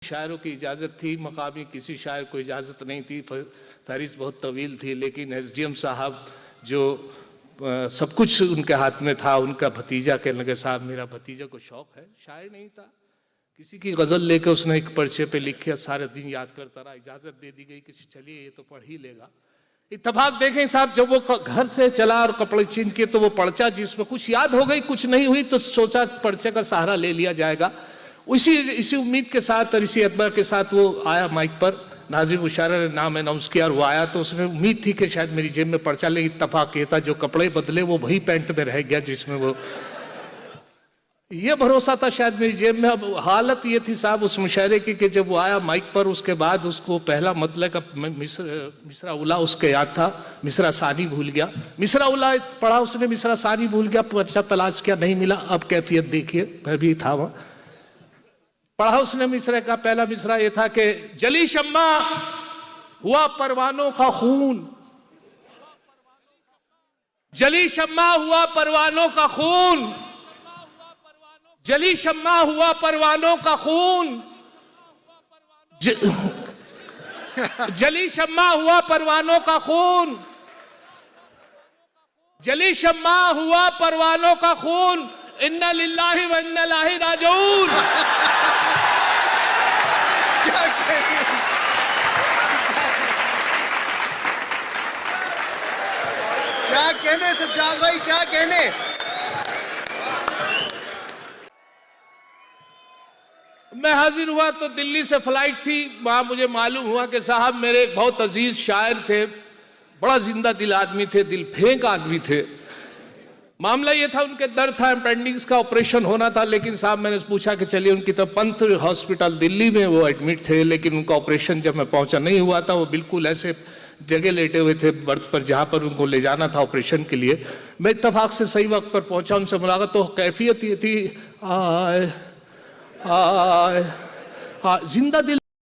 शायरों की इजाज़त थी, मकामी किसी शायर को इजाज़त नहीं थी। फहरिस्त बहुत तवील थी, लेकिन एसडीएम साहब जो सब कुछ उनके हाथ में था, उनका भतीजा कहने लगे साहब मेरा भतीजा को शौक है, शायर नहीं था, किसी की गज़ल लेकर उसने एक पर्चे पे लिख के सारे दिन याद करता रहा। इजाज़त दे दी गई कि चलिए ये तो पढ़ ही लेगा। इत्तेफाक देखें साहब, जब वो घर से चला और कपड़े चेंज किए तो वो पर्चा जिसमें कुछ याद हो गई कुछ नहीं हुई, तो सोचा पर्चे का सहारा ले लिया जाएगा। इसी उम्मीद के साथ और इसी अतबार के साथ वो आया माइक पर, नाजिम मुशारा ने नाम अनाउंस किया और वो आया, तो उसने उम्मीद थी कि शायद मेरी जेब में पर्चा ले। इत्तेफाक ये था जो कपड़े बदले वो वही पैंट में रह गया जिसमें वो, ये भरोसा था शायद मेरी जेब में। अब हालत ये थी साहब उस मुशायरे की कि जब वो आया माइक पर, उसके बाद उसको पहला मतलब का मिसरा उला उसके याद था, मिसरा सानी भूल गया। मिसरा उला पढ़ा उसने, मिसरा सानी भूल गया, पर्चा तलाश किया नहीं मिला। अब कैफियत देखिए, मैं भी था वहां, पढ़ा उसने मिसरे का पहला मिसरा ये था कि जली शम्मा हुआ परवानों का खून, जली शम्मा हुआ परवानों का खून, जली शम्मा हुआ परवानों का खून, जली शम्मा हुआ परवानों का खून, जली शम्मा हुआ परवानों का खून, इन्ना लिल्लाहि व इन्ना इलैहि राजिऊन। क्या कहने सज्जाद भाई, क्या कहने। मैं हाजिर हुआ तो दिल्ली से फ्लाइट थी, वहां मुझे मालूम हुआ कि साहब मेरे एक बहुत अजीज शायर थे, बड़ा जिंदा दिल आदमी थे, दिल फेंक आदमी थे। मामला ये था उनके दर्द था, अपेंडिक्स का ऑपरेशन होना था, लेकिन साहब मैंने पूछा कि चलिए उनकी तो पंथ हॉस्पिटल दिल्ली में वो एडमिट थे, लेकिन उनका ऑपरेशन जब मैं पहुंचा नहीं हुआ था, वो बिल्कुल ऐसे जगह लेटे हुए थे बर्थ पर जहां पर उनको ले जाना था ऑपरेशन के लिए। मैं इत्तेफाक से सही वक्त पर पहुंचा, उनसे मुलाकात, तो कैफियत ये थी आए आए, हाँ जिंदा दिल